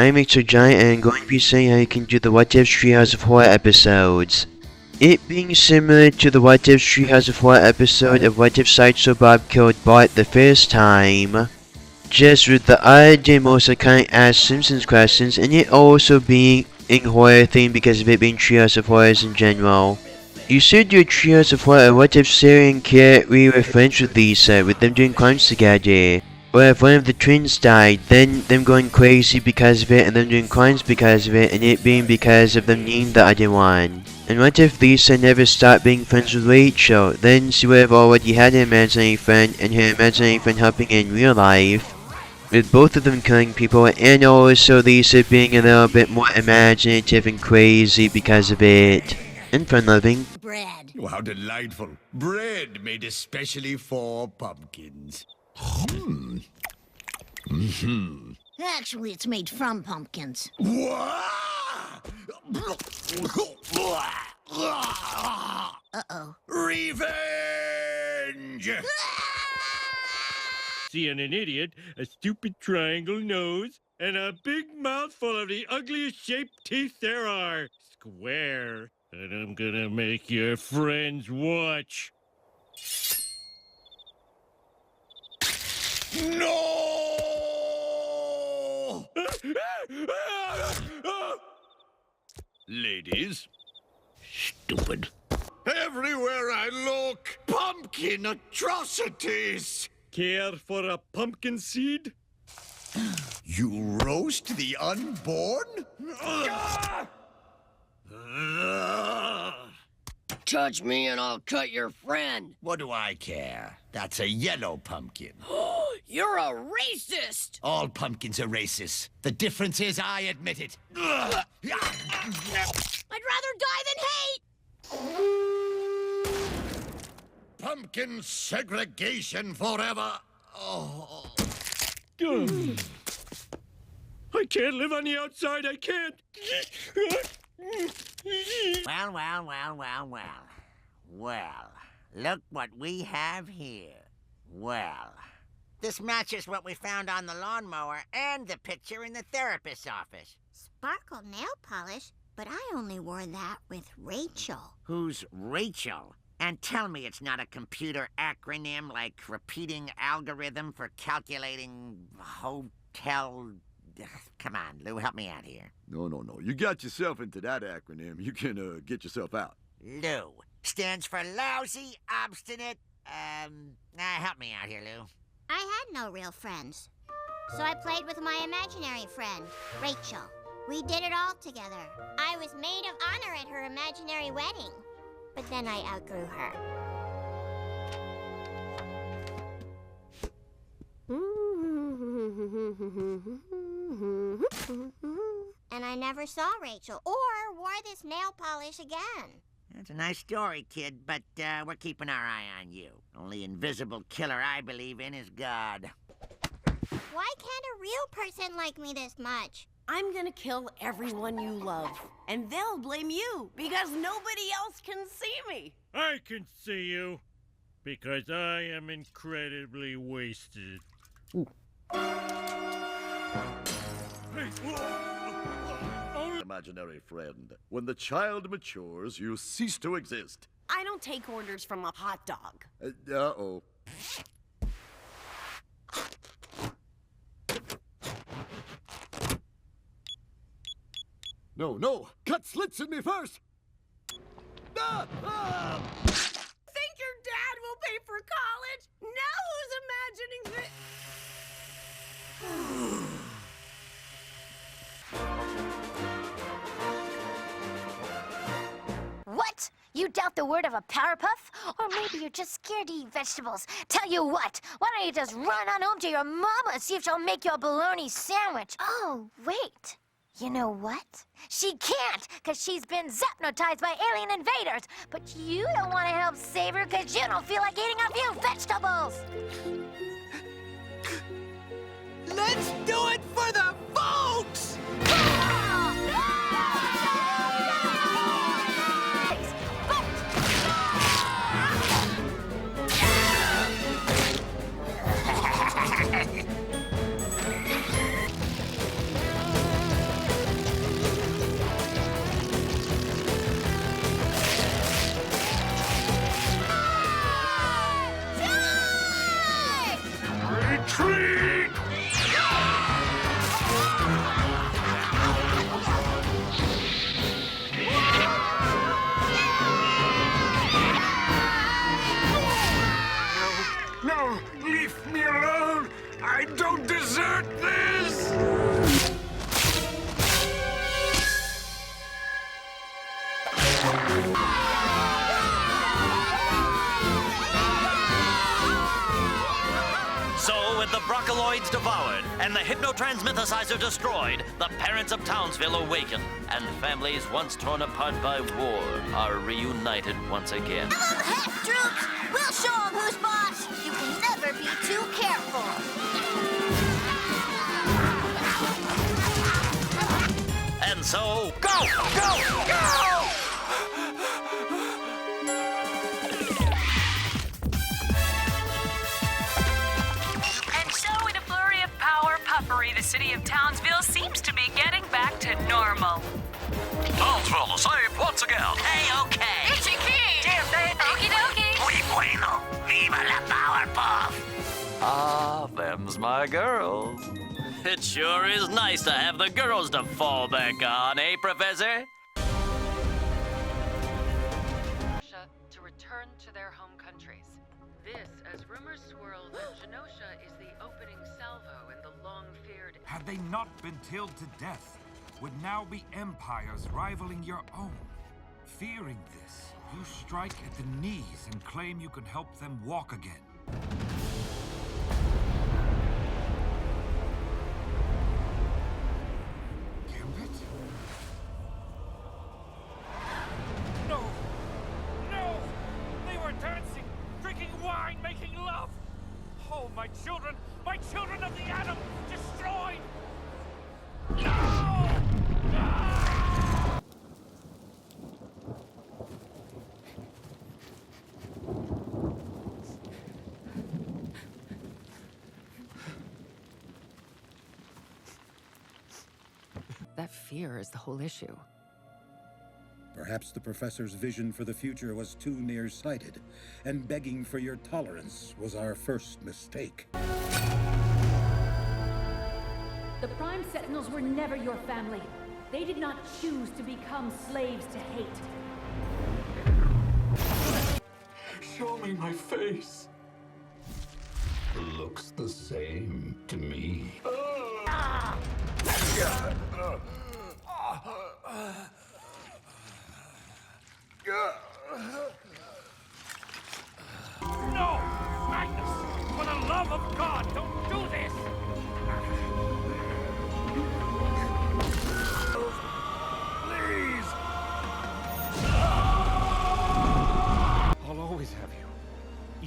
I'm Mr. Giant and I'm going to be saying how you can do the What If Treehouse of Horror episodes. It being similar to the What If Treehouse of Horror episode of What If Sideshow Bob killed Bart the first time, just with the idea most of kind of ask Simpsons questions, and it also being in horror theme because of it being Treehouse of Horrors in general. You should do a Treehouse of Horror What If Sarah and Carrie were friends with Lisa, with them doing crimes together. Or if one of the twins died, then them going crazy because of it, and them doing crimes because of it, and it being because of them needing the other one. And what if Lisa never stopped being friends with Rachel? Then she would have already had an imaginary friend, and her imaginary friend helping in real life, with both of them killing people, and also Lisa being a little bit more imaginative and crazy because of it. And fun-loving. Bread. Oh, how delightful. Bread made especially for pumpkins. Actually, it's made from pumpkins. Uh-oh. Revenge! Seeing an idiot, a stupid triangle nose, and a big mouthful of the ugliest shaped teeth there are. Square. And I'm gonna make your friends watch. No! Ladies. Stupid. Everywhere I look, pumpkin atrocities! Care for a pumpkin seed? You roast the unborn? Touch me and I'll cut your friend. What do I care? That's a yellow pumpkin. You're a racist! All pumpkins are racist. The difference is I admit it. I'd rather die than hate! Pumpkin segregation forever. Oh. I can't live on the outside, I can't. Well, look what we have here. Well, this matches what we found on the lawnmower and the picture in the therapist's office. Sparkle nail polish? But I only wore that with Rachel. Who's Rachel? And tell me it's not a computer acronym like repeating algorithm for calculating hotel... Come on, Lou, help me out here. No. You got yourself into that acronym. You can get yourself out. Lou stands for lousy, obstinate, help me out here, Lou. I had no real friends. So I played with my imaginary friend, Rachel. We did it all together. I was maid of honor at her imaginary wedding. But then I outgrew her. And I never saw Rachel or wore this nail polish again. That's a nice story, kid, but we're keeping our eye on you. Only invisible killer I believe in is God. Why can't a real person like me this much? I'm gonna kill everyone you love, and they'll blame you because nobody else can see me. I can see you, because I am incredibly wasted. Imaginary friend. When the child matures, you cease to exist. I don't take orders from a hot dog. Uh-oh. No! Cut slits in me first! Ah! Think your dad will pay for college? Now who's imagining this? What? You doubt the word of a Powerpuff? Or maybe you're just scared to eat vegetables. Tell you what, why don't you just run on home to your mama and see if she'll make you a bologna sandwich? Oh, wait. You know what? She can't, because she's been hypnotized by alien invaders. But you don't want to help save her because you don't feel like eating a few vegetables. Let's do it for the folks! androids devoured, and the hypnotransmythicizer destroyed, the parents of Townsville awaken, and families once torn apart by war are reunited once again. Heck, troops! We'll show them who's boss! You can never be too careful! And so, go! Go! Go! Puffery, the city of Townsville seems to be getting back to normal. Townsville is safe once again. Hey, okay. Itchy key! Damn, baby. Okie dokie. Muy bueno. Viva la Powerpuff. Ah, them's my girls. It sure is nice to have the girls to fall back on, eh, Professor? To return to their home countries. This, as rumors swirl, that Genosha is the opening salvo in the long-feared... Had they not been tilled to death, would now be empires rivaling your own. Fearing this, you strike at the knees and claim you can help them walk again. Gambit? No! No! They were dancing, drinking wine, making love! Oh, my children of the atom, destroyed! No! That fear is the whole issue. Perhaps the professor's vision for the future was too nearsighted, and begging for your tolerance was our first mistake. The Prime Sentinels were never your family. They did not choose to become slaves to hate. Show me my face. Looks the same to me. No! Magnus! For the love of God, don't do this! Please! I'll always have you,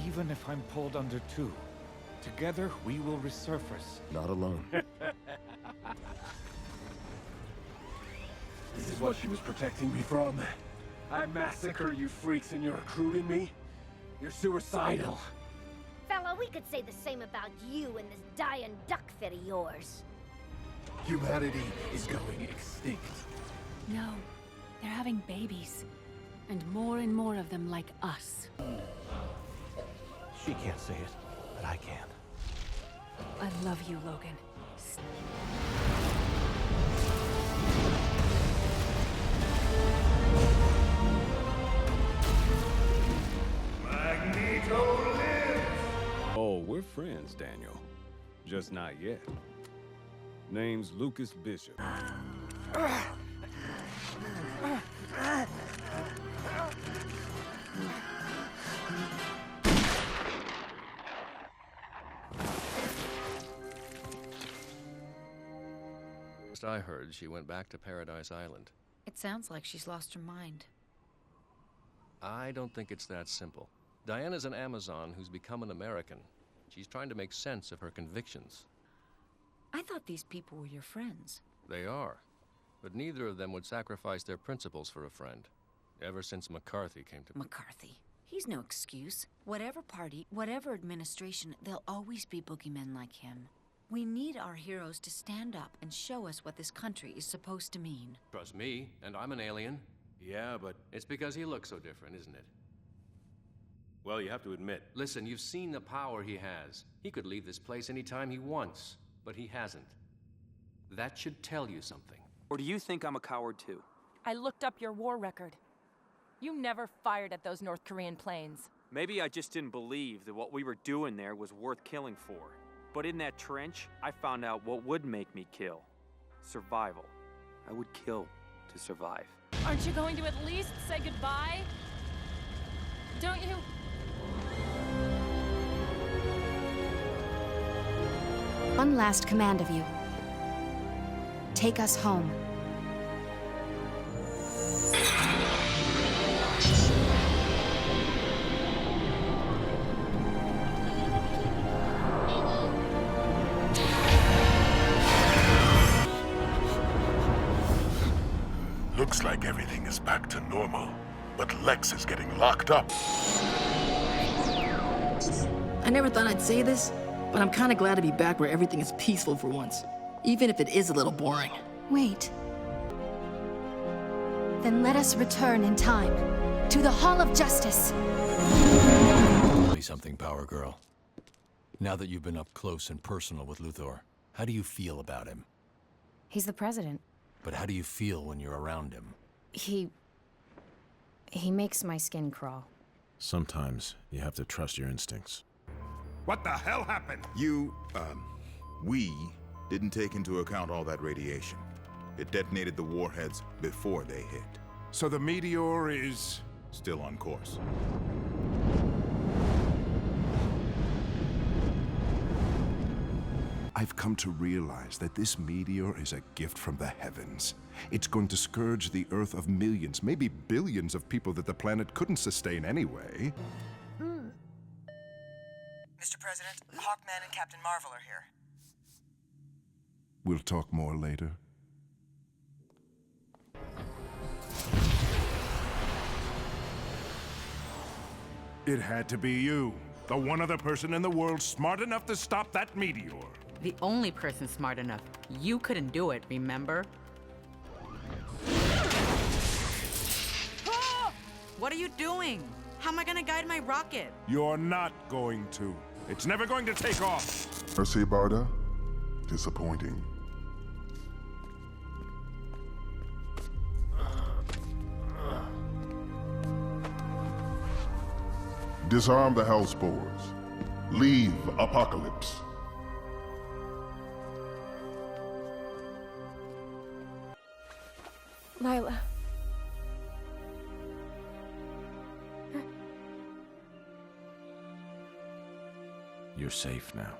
even if I'm pulled under two. Together, we will resurface. Not alone. This is what she was protecting me from. I massacre you freaks and you're recruiting me? You're suicidal. Fella, we could say the same about you and this dying duck fit of yours. Humanity is going extinct. No, they're having babies. And more of them like us. She can't say it, but I can. I love you, Logan. Magneto lives! Oh, we're friends, Daniel. Just not yet. Name's Lucas Bishop. I heard she went back to Paradise Island. It sounds like she's lost her mind. I don't think it's that simple. Diana's an Amazon who's become an American. She's trying to make sense of her convictions. I thought these people were your friends. They are, but neither of them would sacrifice their principles for a friend. Ever since McCarthy came to... McCarthy. He's no excuse. Whatever party, whatever administration, there'll always be boogeymen like him. We need our heroes to stand up and show us what this country is supposed to mean. Trust me, and I'm an alien. Yeah, but... It's because he looks so different, isn't it? Well, you have to admit... Listen, you've seen the power he has. He could leave this place anytime he wants, but he hasn't. That should tell you something. Or do you think I'm a coward too? I looked up your war record. You never fired at those North Korean planes. Maybe I just didn't believe that what we were doing there was worth killing for. But in that trench, I found out what would make me kill. Survival. I would kill to survive. Aren't you going to at least say goodbye? Don't you? One last command of you. Take us home. Looks like everything is back to normal, but Lex is getting locked up. I never thought I'd say this, but I'm kind of glad to be back where everything is peaceful for once, even if it is a little boring. Wait. Then let us return in time to the Hall of Justice. Say something, Power Girl. Now that you've been up close and personal with Luthor, how do you feel about him? He's the president. But how do you feel when you're around him? He makes my skin crawl. Sometimes you have to trust your instincts. What the hell happened? We didn't take into account all that radiation. It detonated the warheads before they hit. So the meteor is... Still on course. I've come to realize that this meteor is a gift from the heavens. It's going to scourge the Earth of millions, maybe billions of people that the planet couldn't sustain anyway. Mr. President, Hawkman and Captain Marvel are here. We'll talk more later. It had to be you. The one other person in the world smart enough to stop that meteor. The only person smart enough. You couldn't do it, remember? What are you doing? How am I gonna guide my rocket? You're not going to. It's never going to take off. Mercy, Barda. Disappointing. Disarm the Hellspores. Leave Apocalypse. Lila. You're safe now.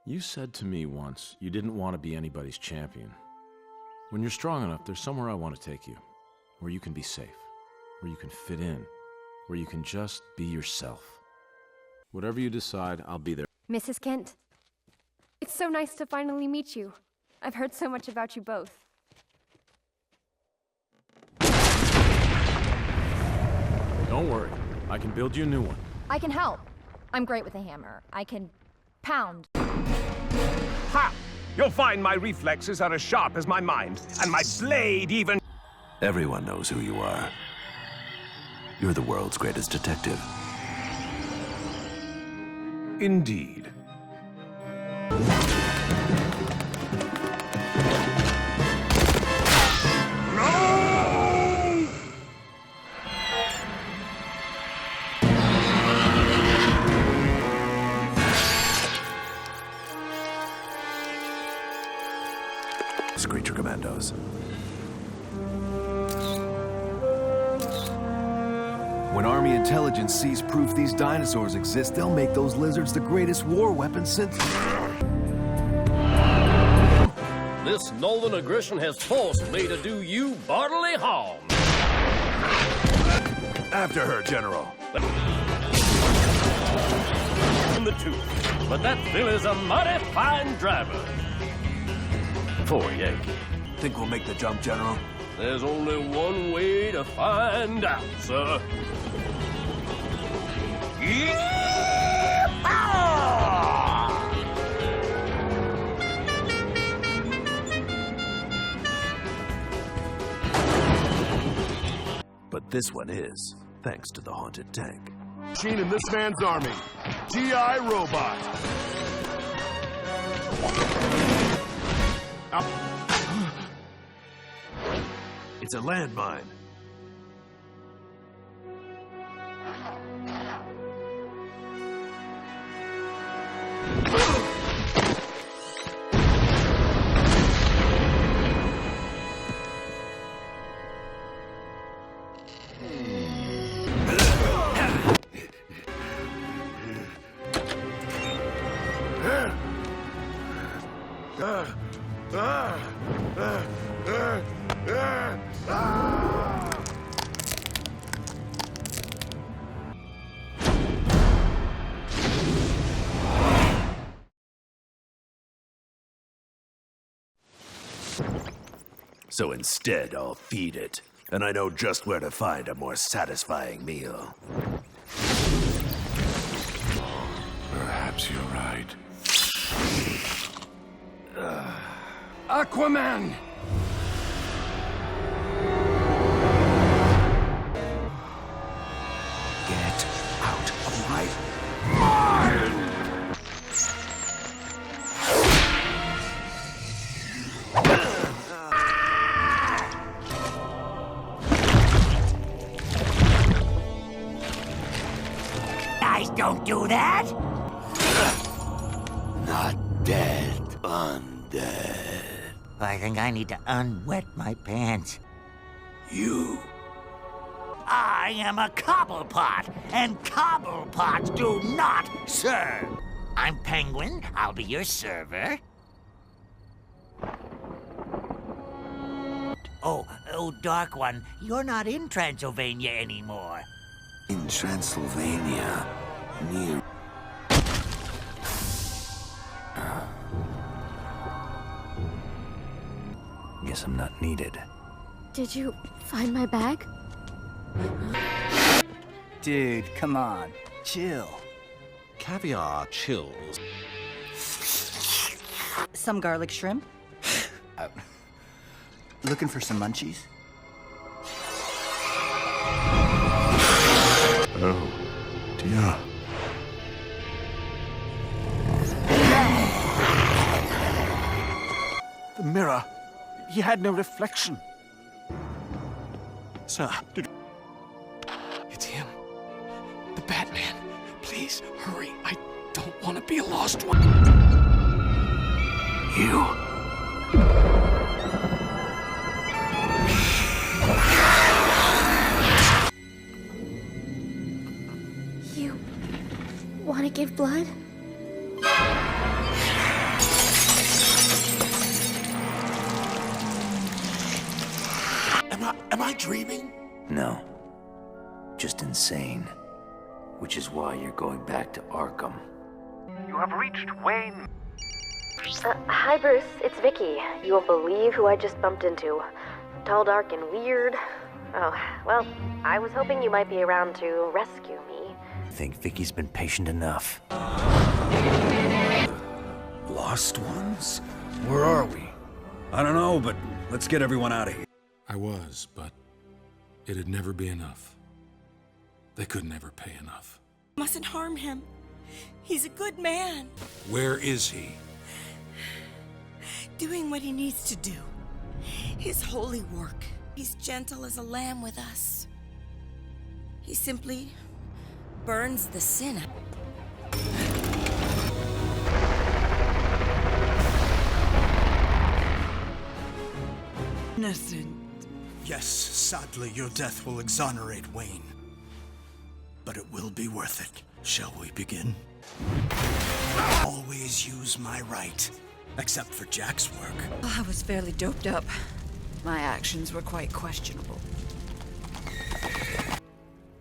You said to me once you didn't want to be anybody's champion. When you're strong enough, there's somewhere I want to take you. Where you can be safe. Where you can fit in. Where you can just be yourself. Whatever you decide, I'll be there. Mrs. Kent, it's so nice to finally meet you. I've heard so much about you both. Don't worry. I can build you a new one. I can help. I'm great with a hammer. I can pound. Ha! You'll find my reflexes are as sharp as my mind, and my blade even... Everyone knows who you are. You're the world's greatest detective. Indeed. Screecher Commandos. When Army intelligence sees proof these dinosaurs exist, they'll make those lizards the greatest war weapon since... This northern aggression has forced me to do you bodily harm. After her, General. The two, but that Phil is a mighty fine driver. For a Yankee. Think we'll make the jump, General? There's only one way to find out, sir. But this one is, thanks to the haunted tank. Machine in this man's army. G.I. Robot. It's a landmine. So instead, I'll feed it, and I know just where to find a more satisfying meal. Perhaps you're right. Aquaman! Get out of my mind! Guys, don't do that! Not dead, undead. I think I need to unwet my pants. You. I am a cobblepot, and cobblepots do not serve. I'm Penguin. I'll be your server. Oh, Dark One, you're not in Transylvania anymore. In Transylvania, near... Guess I'm not needed. Did you find my bag? Dude, come on. Chill. Caviar chills. Some garlic shrimp? Looking for some munchies? Oh, dear. The mirror. He had no reflection. Sir, did... It's him. The Batman. Please, hurry. I don't want to be a lost one. You. You want to give blood? Am I dreaming? No. Just insane. Which is why you're going back to Arkham. You have reached Wayne. Hi, Bruce. It's Vicky. You won't believe who I just bumped into. Tall, dark, and weird. Oh, well, I was hoping you might be around to rescue me. I think Vicky's been patient enough. Lost ones? Where are we? I don't know, but let's get everyone out of here. I was, but it'd never be enough. They could never pay enough. Mustn't harm him. He's a good man. Where is he? Doing what he needs to do. His holy work. He's gentle as a lamb with us. He simply burns the sin out. Innocent. Yes, sadly, your death will exonerate Wayne. But it will be worth it. Shall we begin? Always use my right. Except for Jack's work. I was fairly doped up. My actions were quite questionable.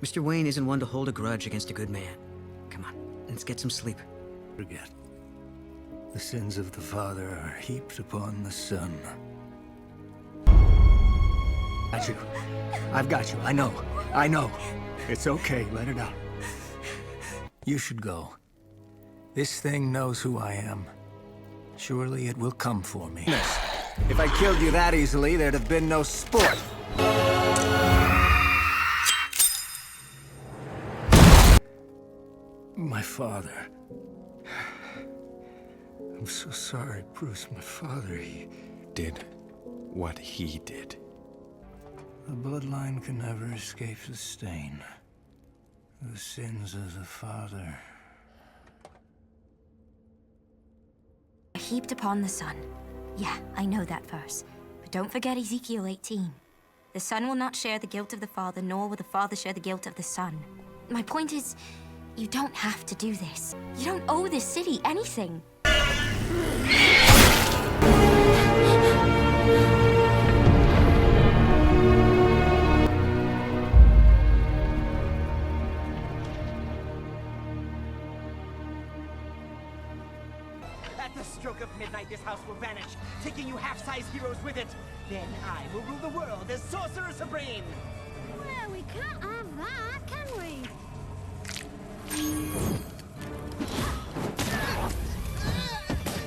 Mr. Wayne isn't one to hold a grudge against a good man. Come on, let's get some sleep. Forget. The sins of the father are heaped upon the son. Got you. I've got you. I know. It's okay. Let it out. You should go. This thing knows who I am. Surely it will come for me. If I killed you that easily, there'd have been no sport. My father. I'm so sorry, Bruce. My father, he did what he did. The bloodline can never escape the stain. The sins of the father. Heaped upon the son. Yeah, I know that verse. But don't forget Ezekiel 18. The son will not share the guilt of the father, nor will the father share the guilt of the son. My point is, you don't have to do this. You don't owe this city anything. heroes with it. Then I will rule the world as Sorcerer Supreme. Well, we can't have that, can we?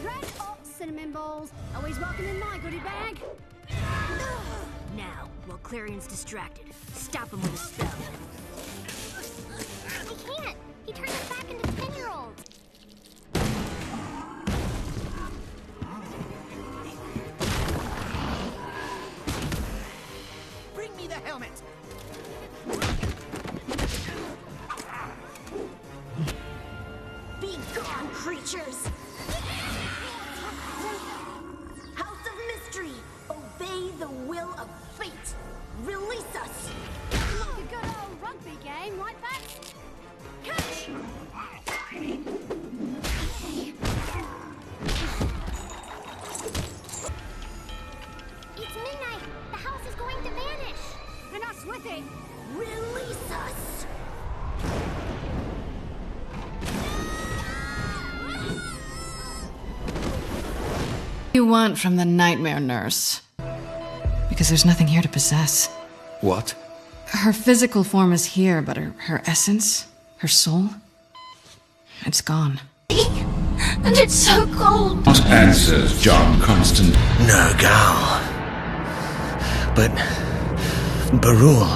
Red hot cinnamon balls. Always welcome in my goodie bag. Now, while Clarion's distracted, stop him with a spell. We can't. He turned us back into 10-year-olds. Bring me the helmet. Be gone, creatures! House of Mystery, obey the will of fate. Release us! Like a good old rugby game, right, Bats? Catch! It's midnight. The house is going to vanish. And us with it. Release us! You want from the nightmare nurse? Because there's nothing here to possess. What? Her physical form is here, but her essence, her soul, it's gone. And it's so cold. What answers, John Constant? No, Gal. But Barul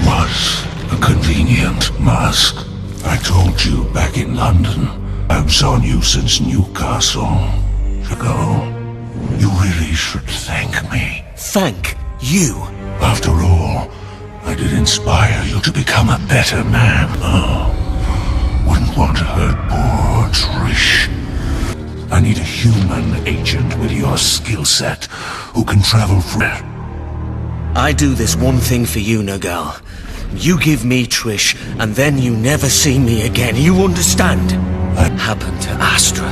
Was a convenient mask. I told you back in London. I've known you since Newcastle. Ago. You really should thank me. Thank you? After all, I did inspire you to become a better man. Oh, wouldn't want to hurt poor Trish. I need a human agent with your skill set who can travel through. I do this one thing for you, Nagal. You give me Trish, and then you never see me again. You understand? What happened to Astra?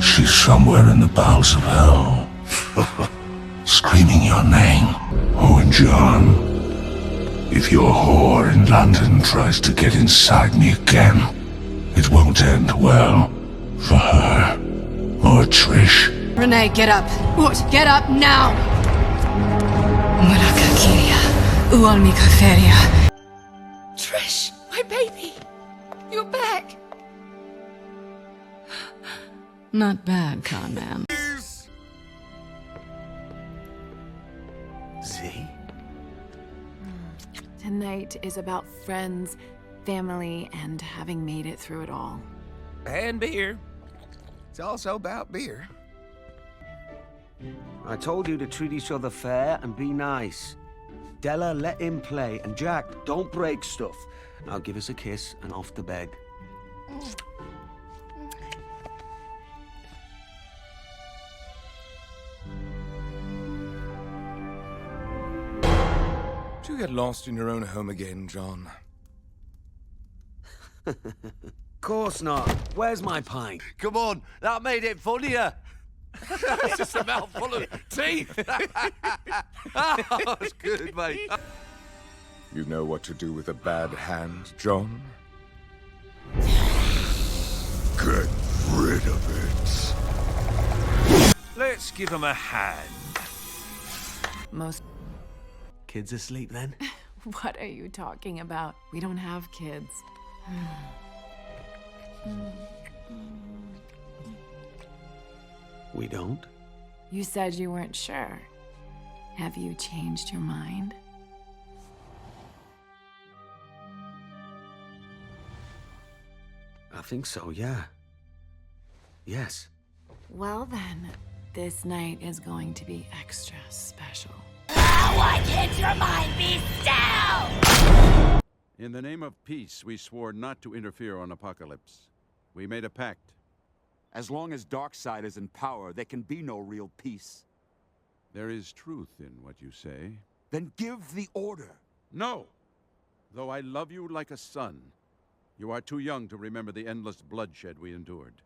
She's somewhere in the bowels of hell. Screaming your name. Oh, and John, if your whore in London tries to get inside me again, it won't end well for her or Trish. Renee, get up. What? Get up now! Trish, my baby! You're back! Not bad, con man. See? Tonight is about friends, family, and having made it through it all. And beer. It's also about beer. I told you to treat each other fair and be nice. Della, let him play. And Jack, don't break stuff. Now give us a kiss and off to bed. Did you get lost in your own home again, John? Course not. Where's my pint? Come on, that made it funnier. It's just a mouthful of teeth. Oh, that's good, mate. You know what to do with a bad hand, John? Get rid of it. Let's give him a hand. Most. Kids asleep then? What are you talking about? We don't have kids. We don't? You said you weren't sure. Have you changed your mind? I think so, yeah. Yes. Well then, this night is going to be extra special. Why can't your mind be still? In the name of peace, we swore not to interfere on Apocalypse. We made a pact. As long as Darkseid is in power, there can be no real peace. There is truth in what you say. Then give the order. No! Though I love you like a son, you are too young to remember the endless bloodshed we endured.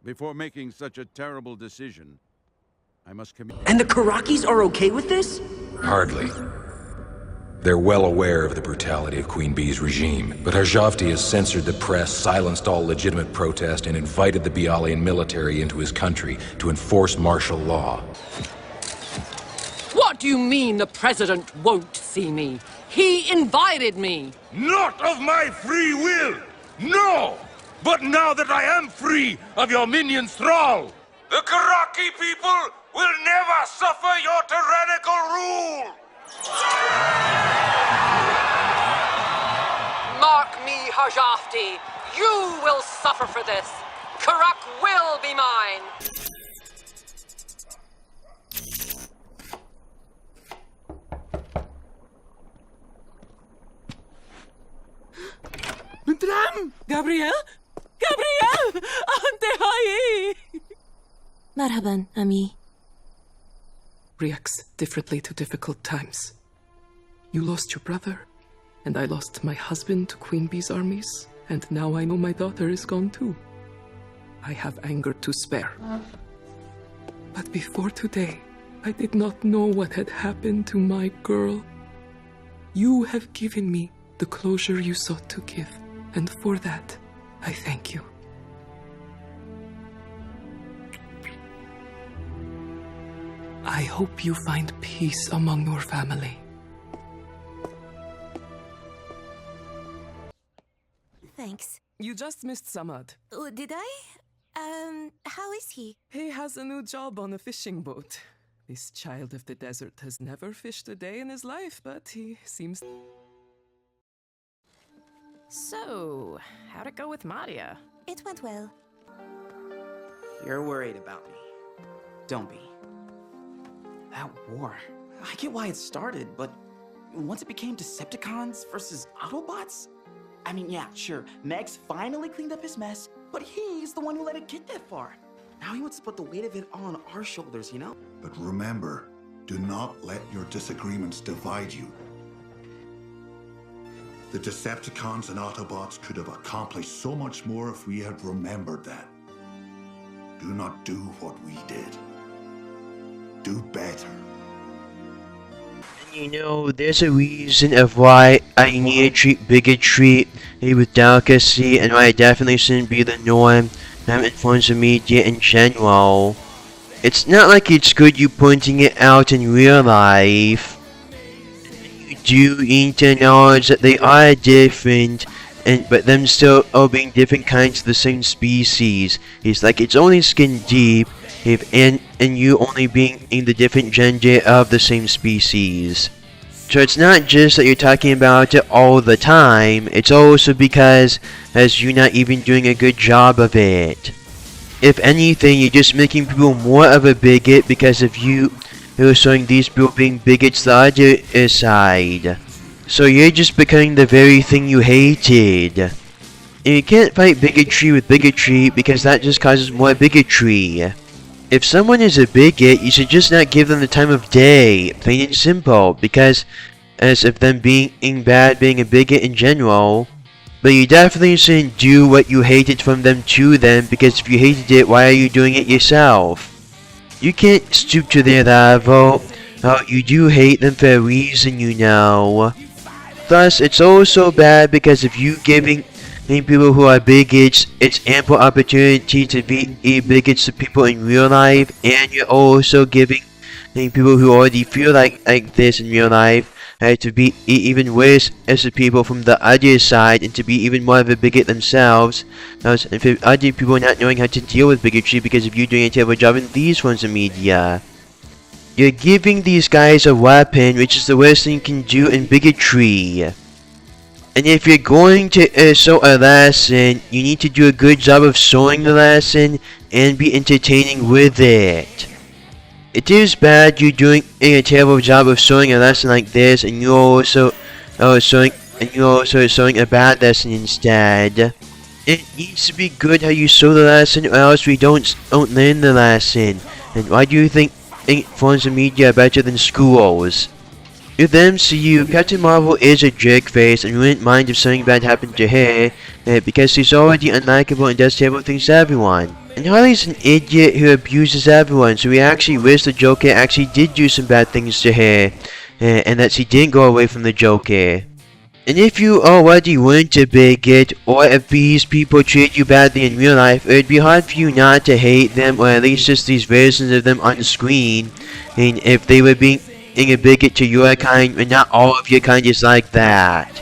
Before making such a terrible decision, I must commit. And the Karakis are okay with this? Hardly. They're well aware of the brutality of Queen Bee's regime, but Harjavti has censored the press, silenced all legitimate protest, and invited the Bialian military into his country to enforce martial law. What do you mean the president won't see me? He invited me. Not of my free will! No! But now that I am free of your minion's thrall, the Karaki people will never suffer your tyrannical rule! Mark me, Hajafti. You will suffer for this. Karak will be mine. Dram! Gabriel? Gabriel! Ante hayi! Marhaban, Ami. Reacts differently to difficult times. You lost your brother, and I lost my husband to Queen Bee's armies, and now I know my daughter is gone too. I have anger to spare. But before today, I did not know what had happened to my girl. You have given me the closure you sought to give, and for that, I thank you. I hope you find peace among your family. Thanks. You just missed Samad. Did I? How is he? He has a new job on a fishing boat. This child of the desert has never fished a day in his life, but he seems... So, how'd it go with Maria? It went well. You're worried about me. Don't be. That war. I get why it started, but once it became Decepticons versus Autobots? I mean, yeah, sure, Meg's finally cleaned up his mess, but he's the one who let it get that far. Now he wants to put the weight of it all on our shoulders, you know? But remember, do not let your disagreements divide you. The Decepticons and Autobots could have accomplished so much more if we had remembered that. Do not do what we did. Do better. You know, there's a reason of why I need to treat bigotry with delicacy, and why it definitely shouldn't be the norm in forms of media in general. It's not like it's good you pointing it out in real life. You do need to acknowledge that they are different, but them still all being different kinds of the same species. It's like it's only skin deep, and you only being in the different gender of the same species. So it's not just that you're talking about it all the time, it's also because as you're not even doing a good job of it. If anything, you're just making people more of a bigot because of you who are showing these people being bigots the other side. So you're just becoming the very thing you hated. And you can't fight bigotry with bigotry because that just causes more bigotry. If someone is a bigot, you should just not give them the time of day, plain and simple, because as if them being bad, being a bigot in general. But you definitely shouldn't do what you hated from them to them, because if you hated it, why are you doing it yourself? You can't stoop to their level. You do hate them for a reason, you know. Thus, it's also bad because if you giving people who are bigots, it's ample opportunity to be bigots to people in real life, and you're also giving people who already feel like this in real life to be even worse as the people from the other side, and to be even more of a bigot themselves. And for other people not knowing how to deal with bigotry because of you doing a terrible job in these forms of media. You're giving these guys a weapon, which is the worst thing you can do in bigotry. And if you're going to show a lesson, you need to do a good job of showing the lesson and be entertaining with it. It is bad you're doing a terrible job of showing a lesson like this, and you're also showing a bad lesson instead. It needs to be good how you show the lesson, or else we don't learn the lesson. And why do you think forms of media are better than schools? With the MCU, Captain Marvel is a jerkface, and you wouldn't mind if something bad happened to her, because she's already unlikable and does terrible things to everyone. And Harley's an idiot who abuses everyone, so we actually wish the Joker actually did do some bad things to her, and that she didn't go away from the Joker. And if you already weren't a bigot, or if these people treat you badly in real life, it would be hard for you not to hate them, or at least just these versions of them on the screen. And if they were being being a bigot to your kind when not all of your kind is like that.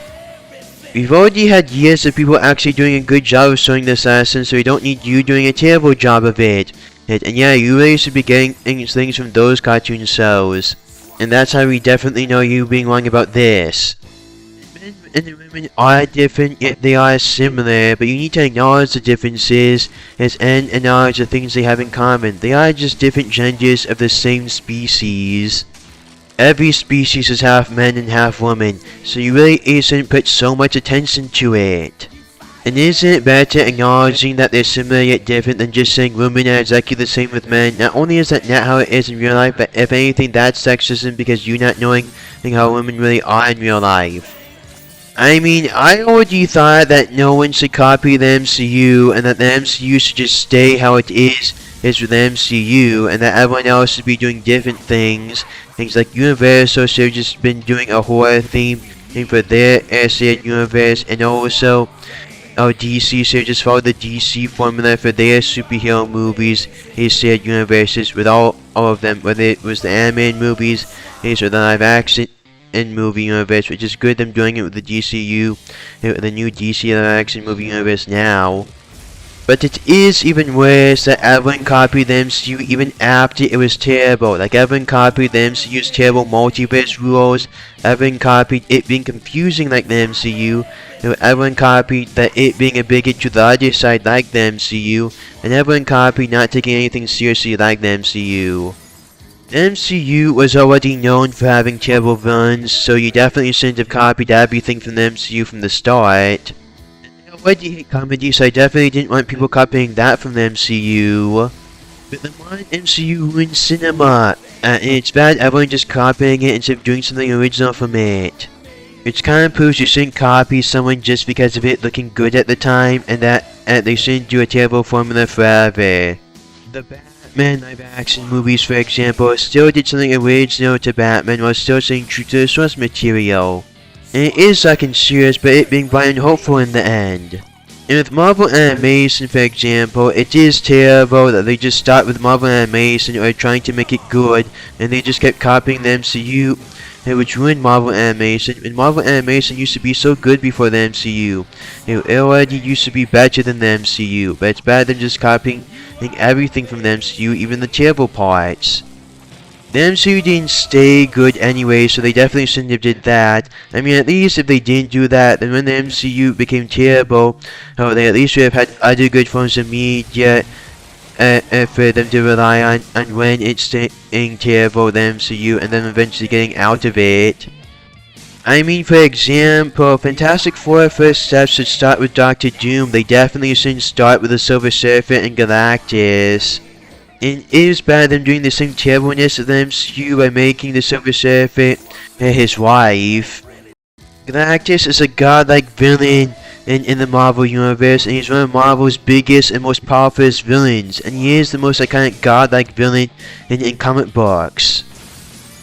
We've already had years of people actually doing a good job of showing this lesson, so we don't need you doing a terrible job of it. And yeah, you really should be getting things from those cartoon shows. And that's how we definitely know you being wrong about this. Men and the women are different, yet they are similar, but you need to acknowledge the differences and acknowledge the things they have in common. They are just different genders of the same species. Every species is half man and half woman, so you really shouldn't put so much attention to it. And isn't it better acknowledging that they're similar yet different than just saying women are exactly the same with men? Not only is that not how it is in real life, but if anything, that's sexism because you're not knowing how women really are in real life. I mean, I already thought that no one should copy the MCU, and that the MCU should just stay how it is with the MCU, and that everyone else should be doing different things. Things like Universal should have just been doing a horror theme for their shared universe, and also DC should just follow the DC formula for their superhero movies, his shared universes with all of them, whether it was the animated movies, or the live action movie universe, which is good them doing it with the DCU, the new DC live action movie universe now. But it is even worse that everyone copied the MCU even after it was terrible. Like everyone copied the MCU's terrible multiverse rules, everyone copied it being confusing like the MCU, everyone copied that it being a bigot to the other side like the MCU, and everyone copied not taking anything seriously like the MCU. The MCU was already known for having terrible villains, so you definitely shouldn't have copied everything from the MCU from the start. I already hate comedy, so I definitely didn't want people copying that from the MCU. But the modern MCU ruined cinema, and it's bad everyone just copying it instead of doing something original from it. Which kind of proves you shouldn't copy someone just because of it looking good at the time, and that they shouldn't do a terrible formula forever. The Batman live action movies, for example, still did something original to Batman while still staying true to the source material. And it is sucking serious, but it being bright and hopeful in the end. And with Marvel Animation, for example, it is terrible that they just start with Marvel Animation or trying to make it good, and they just kept copying the MCU, which ruined Marvel Animation. And Marvel Animation used to be so good before the MCU. It already used to be better than the MCU, but it's better than just copying everything from the MCU, even the terrible parts. The MCU didn't stay good anyway, so they definitely shouldn't have did that. I mean, at least if they didn't do that, then when the MCU became terrible, they at least would have had other good forms of media for them to rely on when it's staying terrible, the MCU, and then eventually getting out of it. I mean, for example, Fantastic Four first steps should start with Doctor Doom. They definitely shouldn't start with the Silver Surfer and Galactus. And it is bad them doing the same terribleness of the MCU by making the Silver Surfer his wife. Galactus is a godlike villain in the Marvel Universe, and he's one of Marvel's biggest and most powerful villains, and he is the most iconic godlike villain in comic books.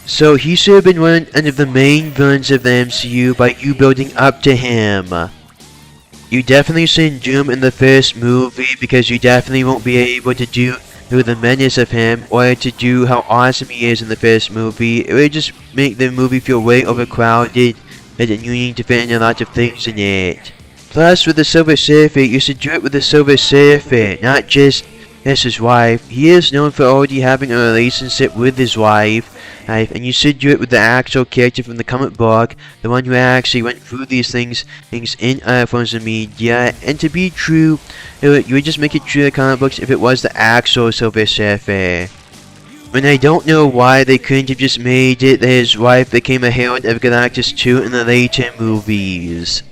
So he should have been one of the main villains of the MCU by you building up to him. You definitely shouldn't do him in the first movie because you definitely won't be able to do the menace of him or to do how awesome he is in the first movie. It would just make the movie feel way overcrowded and you need to fit in a lot of things in it. Plus with the Silver Surfer, you should do it with the Silver Surfer, not just as his wife. He is known for already having a relationship with his wife, and you should do it with the actual character from the comic book, the one who actually went through these things in other forms of media. And to be true, you would just make it true to the comic books if it was the actual Silver Surfer. And I don't know why they couldn't have just made it that his wife became a herald of Galactus 2 in the later movies.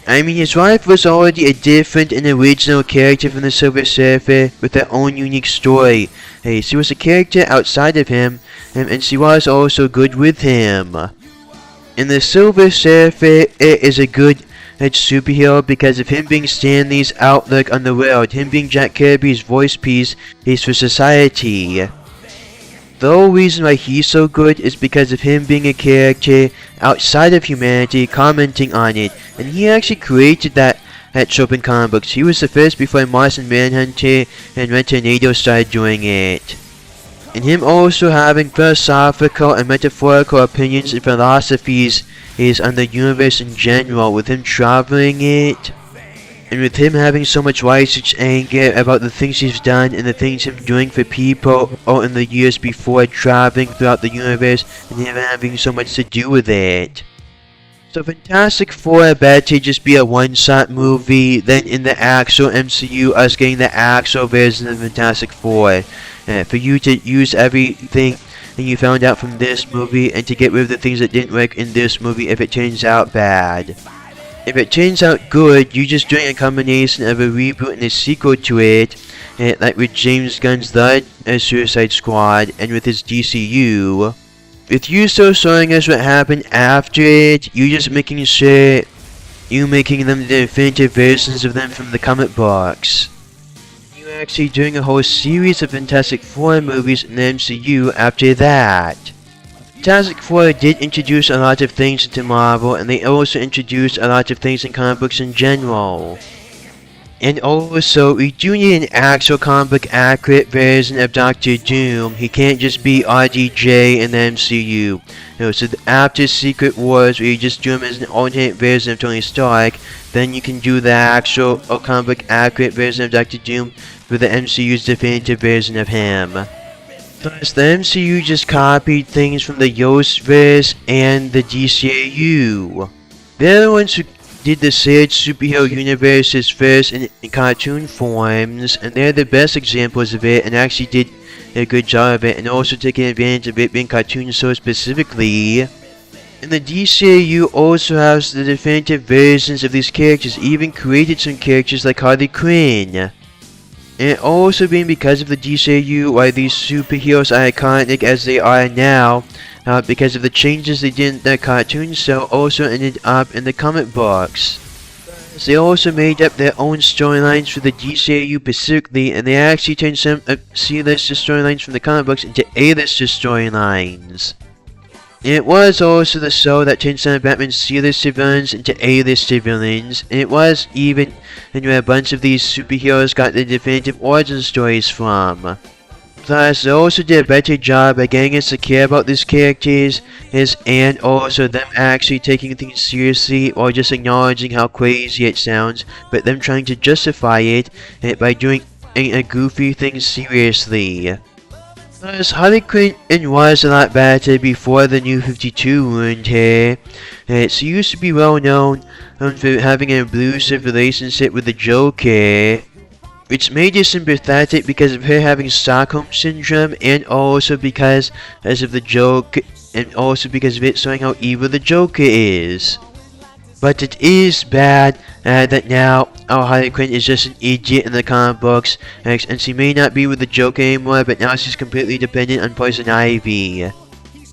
I mean, his wife was already a different and original character from the Silver Surfer with her own unique story. She was a character outside of him, and she was also good with him. And the Silver Surfer is a good superhero because of him being Stanley's outlook on the world, him being Jack Kirby's voice piece for society. The whole reason why he's so good is because of him being a character outside of humanity, commenting on it, and he actually created that trope in comic books. He was the first before Martian Manhunter and Red Tornado started doing it. and him also having philosophical and metaphorical opinions and philosophies is on the universe in general, with him traveling it, and with him having so much righteous anger about the things he's done and the things him doing for people all in the years before, traveling throughout the universe and him having so much to do with it. So Fantastic Four better just be a one-shot movie than in the actual MCU us getting the actual version of Fantastic Four. For you to use everything that you found out from this movie and to get rid of the things that didn't work in this movie if it turns out bad. If it turns out good, you're just doing a combination of a reboot and a sequel to it, like with James Gunn's The Suicide Squad and with his DCU. With you still showing us what happened after it, you're just making sure you're making them the definitive versions of them from the comic books. You're actually doing a whole series of Fantastic Four movies in the MCU after that. Fantastic Four did introduce a lot of things into Marvel, and they also introduced a lot of things in comic books in general. And also, we do need an actual comic book accurate version of Doctor Doom. He can't just be RDJ in the MCU. No, so after Secret Wars, where you just do him as an alternate version of Tony Stark, then you can do the actual comic book accurate version of Doctor Doom for the MCU's definitive version of him. Plus, the MCU just copied things from the Yoastverse and the DCAU. They're the ones who did the shared superhero universes first in cartoon forms, and they're the best examples of it and actually did a good job of it, and also taking advantage of it being cartoon so specifically. And the DCAU also has the definitive versions of these characters, even created some characters like Harley Quinn. And it also being because of the DCAU why these superheroes are iconic as they are now, because of the changes they did in the cartoon show also ended up in the comic books. They also made up their own storylines for the DCAU specifically, and they actually turned some C-lister storylines from the comic books into A-lister storylines. And it was also the show that turned some of Batman's C-lister villains into A-lister villains, and it was even where a bunch of these superheroes got their definitive origin stories from. Plus, they also did a better job at getting us to care about these characters, and also them actually taking things seriously or just acknowledging how crazy it sounds, but them trying to justify it by doing a goofy thing seriously. Plus, Harley Quinn was a lot better before the New 52 ruined her. She used to be well known for having an abusive relationship with the Joker, which made her sympathetic because of her having Stockholm Syndrome, and also because of the Joker, and also because of it showing how evil the Joker is. But it is bad that now Harley Quinn is just an idiot in the comic books, and she may not be with the Joker anymore, but now she's completely dependent on Poison Ivy.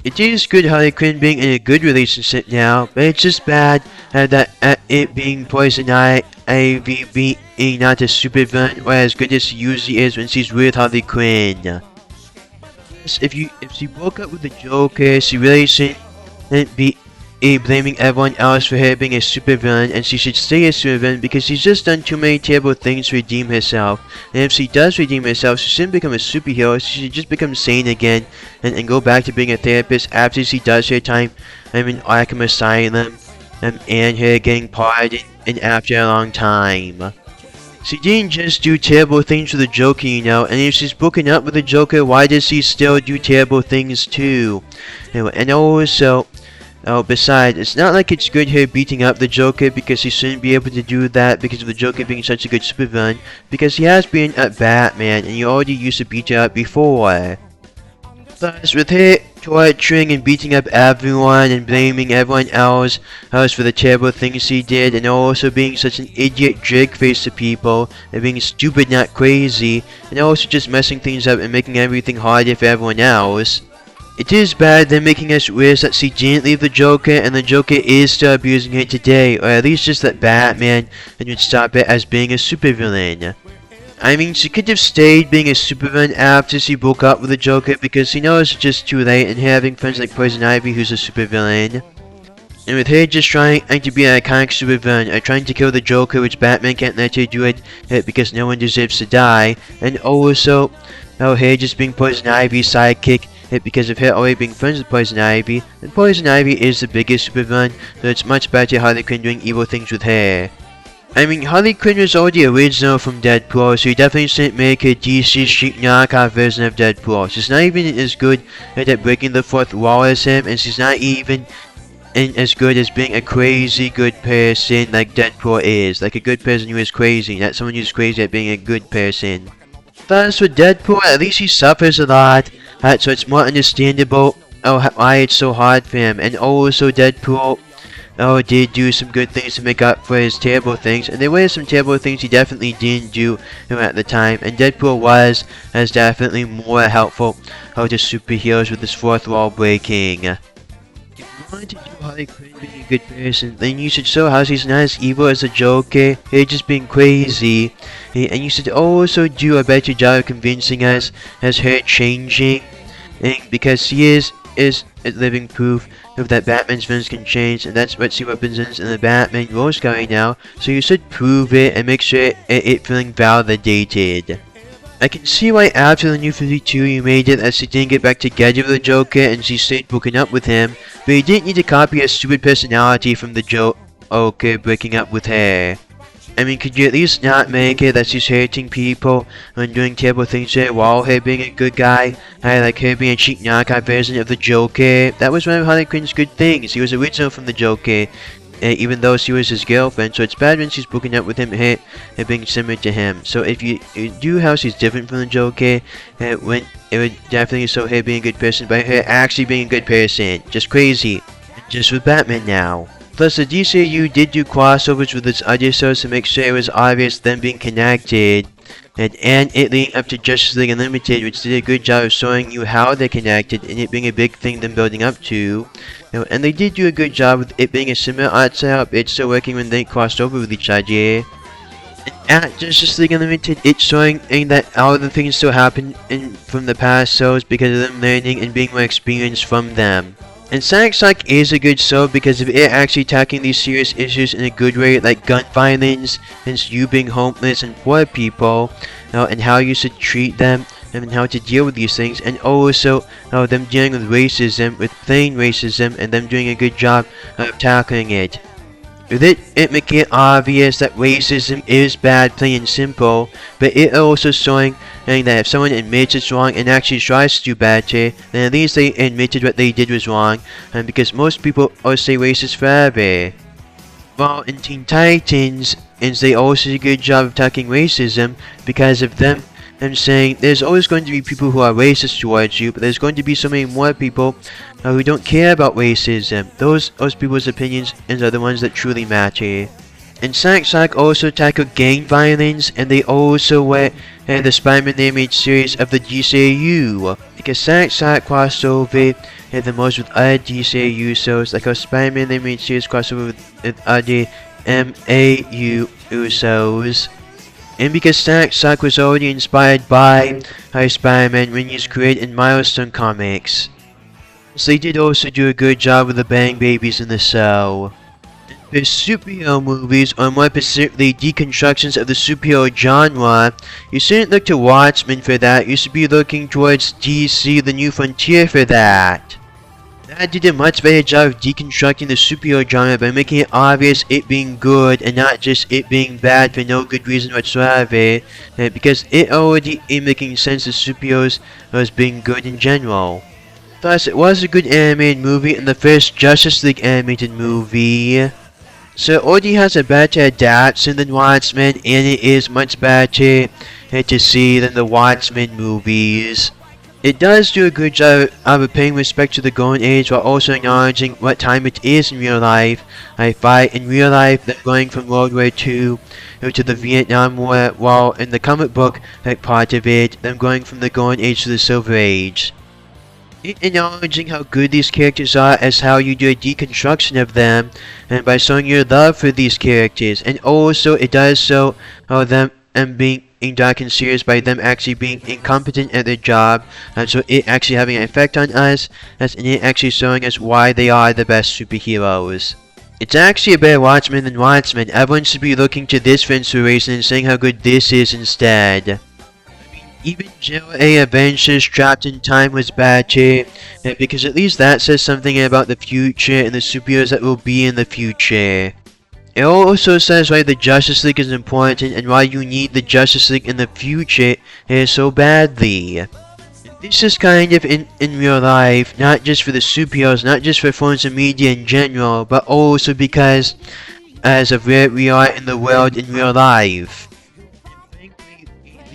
It is good Harley Quinn being in a good relationship now, but it's just bad that it being Poison Ivy being not a supervillain or as good as she usually is when she's with Harley Quinn. If she broke up with the Joker, she really shouldn't be blaming everyone else for her being a supervillain, and she should stay a supervillain because she's just done too many terrible things to redeem herself. And if she does redeem herself, she shouldn't become a superhero, she should just become sane again and go back to being a therapist after she does her time in Arkham Asylum and her getting pardoned and after a long time. She didn't just do terrible things for the Joker, you know, and if she's broken up with the Joker, why does she still do terrible things too? Anyway, and also, besides, it's not like it's good her beating up the Joker, because she shouldn't be able to do that because of the Joker being such a good supervillain, because he has been a Batman, and you already used to beat her up before. Plus, with her torturing and beating up everyone and blaming everyone else for the terrible things she did, and also being such an idiot jerk face to people, and being stupid not crazy, and also just messing things up and making everything harder for everyone else. It is bad them making us wish that she didn't leave the Joker and the Joker is still abusing her today, or at least just that Batman would stop it as being a supervillain. I mean, she could have stayed being a supervillain after she broke up with the Joker, because she knows it's just too late, and having friends like Poison Ivy who's a supervillain. And with her just trying to be an iconic supervillain, or trying to kill the Joker, which Batman can't let her do it because no one deserves to die, and also her just being Poison Ivy's sidekick, because of her already being friends with Poison Ivy, and Poison Ivy is the biggest supervillain, so it's much better Harley Quinn doing evil things with her. I mean, Harley Quinn was already original from Deadpool, so you definitely shouldn't make a DC Street knockoff version of Deadpool. She's not even as good at breaking the fourth wall as him, and she's not even as good as being a crazy good person like Deadpool is. Like a good person who is crazy, not someone who's crazy at being a good person. Thus, with Deadpool, at least he suffers a lot, so it's more understandable why it's so hard for him. And also, Deadpool did do some good things to make up for his terrible things, and there were some terrible things he definitely didn't do at the time, and Deadpool was definitely more helpful to superheroes with his fourth wall breaking. If you want to do Harley Quinn being a good person, then you should show how she's not as evil as the Joker, he's just being crazy, and you should also do a better job of convincing us as her changing, because she is living proof of that Batman's villains can change, and that's what she represents in the Batman role right now, so you should prove it and make sure it feeling validated. I can see why after the New 52 you made it that she didn't get back together with the Joker and she stayed broken up with him, but you didn't need to copy a stupid personality from the Joker breaking up with her. I mean, could you at least not make it that she's hurting people and doing terrible things to her while her being a good guy? Like her being a cheap knockoff version of the Joker. That was one of Harley Quinn's good things. He was original from the Joker, even though she was his girlfriend. So it's bad when she's broken up with him, her being similar to him. So if you do how she's different from the Joker, it would definitely show her being a good person by her actually being a good person. Just crazy. Just with Batman now. Plus, the DCU did do crossovers with its other shows to make sure it was obvious them being connected, and it leading up to Justice League Unlimited, which did a good job of showing you how they're connected, and it being a big thing them building up to. And they did do a good job with it being a similar art style, it's still working when they crossed over with each other. And at Justice League Unlimited, it's showing that all the things still happen from the past shows because of them learning and being more experienced from them. And Sonic Shock is a good show because of it actually tackling these serious issues in a good way, like gun violence, and you being homeless and poor people, and how you should treat them, and how to deal with these things, and also them dealing with racism, with plain racism, and them doing a good job of tackling it. With it making it obvious that racism is bad, plain and simple, but it also showing that if someone admits it's wrong and actually tries to do better, then at least they admitted what they did was wrong, and because most people always say racist forever. While in Teen Titans, they also did a good job of tackling racism because of them saying there's always going to be people who are racist towards you, but there's going to be so many more people who don't care about racism. Those people's opinions are the ones that truly matter. And Sonic Shock also tackled gang violence, and they also were the Spider-Man animated series of the DCU, because Sonic Shock crossed over the most with other DCU shows, like our Spider-Man animated series crossed over with other MAU shows. And because Sonic Shock was already inspired by Spider-Man when he was created in Milestone Comics. So they did also do a good job with the Bang Babies in the show. For superhero movies, or more specifically deconstructions of the superhero genre, you shouldn't look to Watchmen for that, you should be looking towards DC The New Frontier for that. That did a much better job of deconstructing the superhero genre by making it obvious it being good and not just it being bad for no good reason whatsoever, because it already is making sense of superheroes as being good in general. Plus, it was a good animated movie and the first Justice League animated movie. So it already has a better adaptation than Watchmen, and it is much better to see than the Watchmen movies. It does do a good job of paying respect to the Golden Age while also acknowledging what time it is in real life. In real life, they're going from World War II to the Vietnam War, while in the comic book part of it, them going from the Golden Age to the Silver Age. Acknowledging how good these characters are as how you do a deconstruction of them, and by showing your love for these characters, and also it does show how them being dark and serious by them actually being incompetent at their job, and so it actually having an effect on us, and it actually showing us why they are the best superheroes. It's actually a better Watchmen than Watchmen. Everyone should be looking to this for inspiration and saying how good this is instead. even Jill A. Avengers Trapped in Time was bad too, because at least that says something about the future and the superheroes that will be in the future. It also says why the Justice League is important and why you need the Justice League in the future so badly. This is kind of in real life, not just for the superheroes, not just for forms of media in general, but also because as of where we are in the world in real life.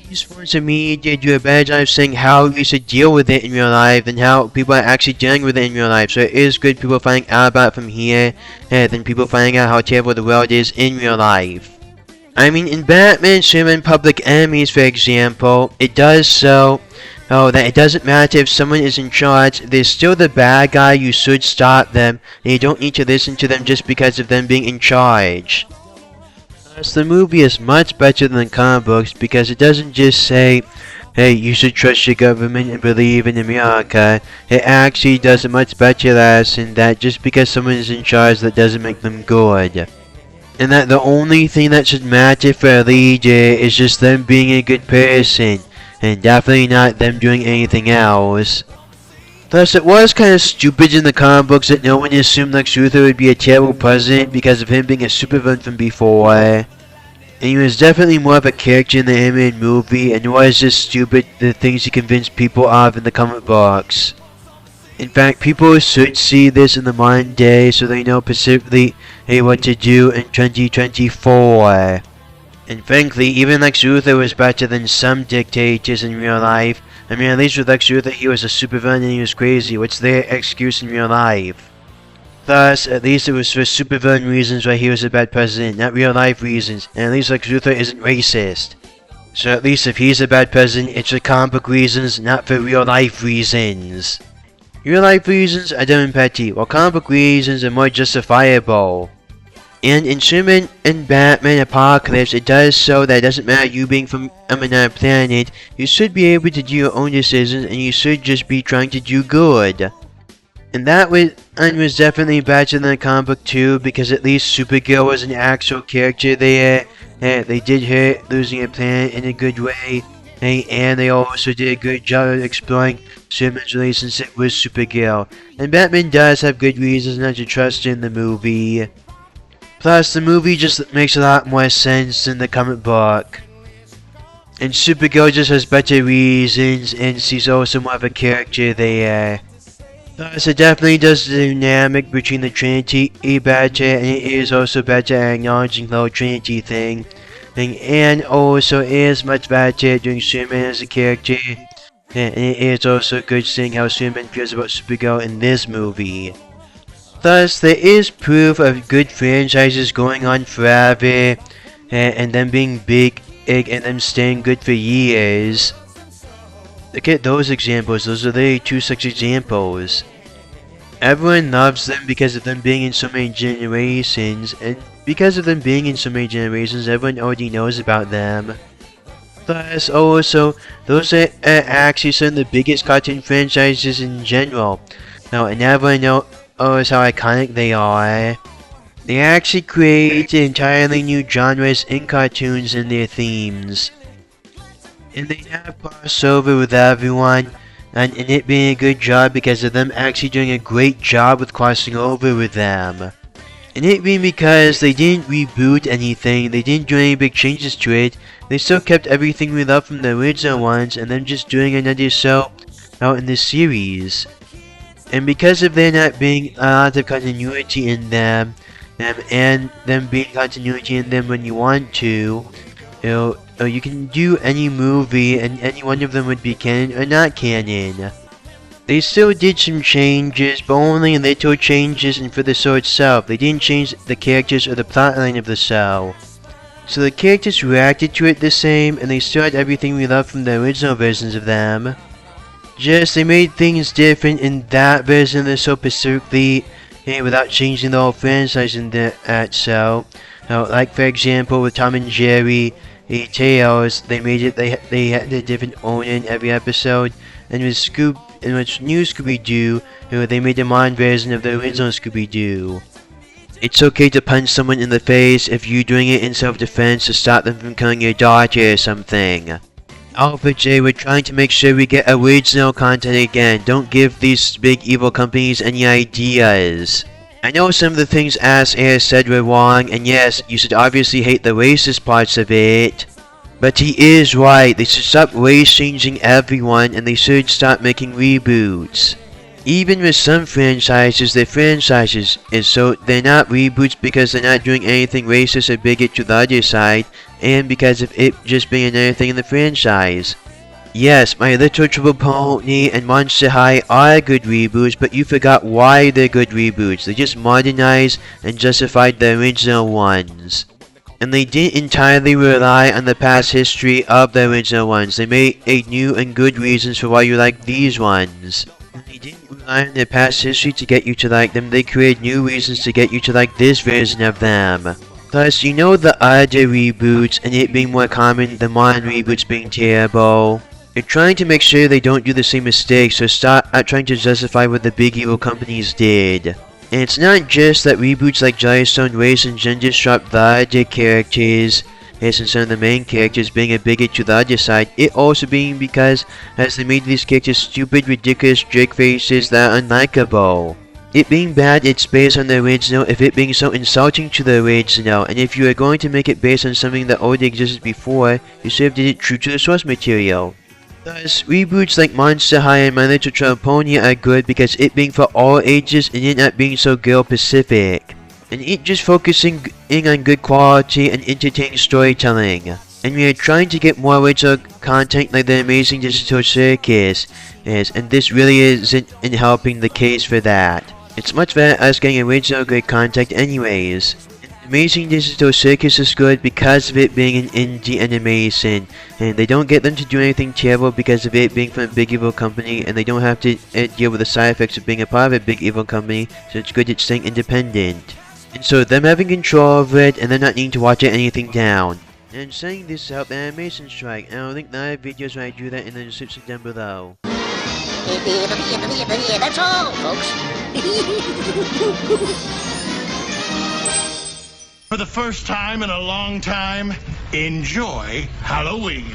These forms of media do a better job of saying how we should deal with it in real life than how people are actually dealing with it in real life. So it is good people finding out about it from here than people finding out how terrible the world is in real life. I mean, in Batman, Superman, Public Enemies, for example, it does so that it doesn't matter if someone is in charge, they're still the bad guy, you should stop them, and you don't need to listen to them just because of them being in charge. Plus, the movie is much better than the comic books because it doesn't just say, hey, you should trust your government and believe in America. It actually does a much better lesson that just because someone is in charge, that doesn't make them good. And that the only thing that should matter for a leader is just them being a good person, and definitely not them doing anything else. Plus, it was kind of stupid in the comic books that no one assumed Lex Luthor would be a terrible president because of him being a supervillain from before. And he was definitely more of a character in the animated movie, and it was just stupid the things he convinced people of in the comic books. In fact, people should see this in the modern day so they know specifically what to do in 2024. And frankly, even Lex Luthor was better than some dictators in real life. I mean, at least with Lex Luthor, he was a supervillain and he was crazy. What's their excuse in real life? Thus, at least it was for supervillain reasons why he was a bad president, not real life reasons. And at least Lex Luthor isn't racist. So at least if he's a bad president, it's for comic book reasons, not for real life reasons. Real life reasons are dumb and petty, while comic book reasons are more justifiable. And in Superman and Batman Apocalypse, it does so that it doesn't matter you being from another planet, you should be able to do your own decisions and you should just be trying to do good. And that was definitely better than the comic book too, because at least Supergirl was an actual character there. They did her losing a planet in a good way, and they also did a good job of exploring Superman's relationship with Supergirl. And Batman does have good reasons not to trust her in the movie. Plus, the movie just makes a lot more sense than the comic book. And Supergirl just has better reasons, and she's also more of a character there. Plus, it definitely does the dynamic between the Trinity better, and it is also better at acknowledging the whole Trinity thing. And also is much better at doing Superman as a character. And it is also good seeing how Superman feels about Supergirl in this movie. Thus, there is proof of good franchises going on forever, and them being big, and them staying good for years. Look at those examples, those are the two such examples. Everyone loves them because of them being in so many generations, and because of them being in so many generations, everyone already knows about them. Plus, also, those are actually some of the biggest cartoon franchises in general. Now, and everyone knows how iconic they are. They actually create entirely new genres in cartoons and their themes. And they have crossover with everyone, and it being a good job because of them actually doing a great job with crossing over with them. And it being because they didn't reboot anything, they didn't do any big changes to it, they still kept everything we loved from the original ones and then just doing another show out in the series. And because of there not being a lot of continuity in them, and them being continuity in them when you want to, you can do any movie and any one of them would be canon or not canon. They still did some changes, but only little changes and for the show itself. They didn't change the characters or the plotline of the show. So the characters reacted to it the same, and they still had everything we loved from the original versions of them. Just they made things different in that version of the show specifically, without changing the whole franchise in that show. Like for example with Tom and Jerry Tales, they made it they had a different owner in every episode, and with new Scooby-Doo, they made a modern version of the original Scooby-Doo. It's okay to punch someone in the face if you're doing it in self-defense to stop them from killing your daughter or something. Alpha J, we're trying to make sure we get original content again. Don't give these big evil companies any ideas. I know some of the things Ass Air said were wrong, and yes, you should obviously hate the racist parts of it. But he is right, they should stop race changing everyone, and they should stop making reboots. Even with some franchises, they're franchises, and so they're not reboots because they're not doing anything racist or bigot to the other side, and because of it just being another thing in the franchise. Yes, My Little Trouble Pony and Monster High are good reboots, but you forgot why they're good reboots. They just modernized and justified the original ones. And they didn't entirely rely on the past history of the original ones. They made new and good reasons for why you like these ones. And they didn't rely on their past history to get you to like them. They created new reasons to get you to like this version of them. Plus, you know the other reboots and it being more common, the modern reboots being terrible. They're trying to make sure they don't do the same mistakes, so stop trying to justify what the big evil companies did. And it's not just that reboots like Jellystone race and gender swap the other characters, as in some of the main characters being a bigot to the other side, it also being because as they made these characters stupid, ridiculous jerk faces that are unlikable. It being bad, it's based on the original, if it being so insulting to the original, and if you are going to make it based on something that already existed before, you should have did it true to the source material. Thus, reboots like Monster High and My Little Trouble Pony are good because it being for all ages and it not being so girl-specific. And it just focusing on good quality and entertaining storytelling. And we are trying to get more original content like the Amazing Digital Circus is, and this really isn't in helping the case for that. It's much better us getting original good content anyways. Amazing Digital Circus is good because of it being an indie animation, and they don't get them to do anything terrible because of it being from a big evil company, and they don't have to deal with the side effects of being a part of a big evil company, so it's good at staying independent. And so them having control of it, and them not needing to watch anything down. And saying this out, the animation strike, and I'll link the other videos when I do that in the description down below. That's all, folks. For the first time in a long time, enjoy Halloween.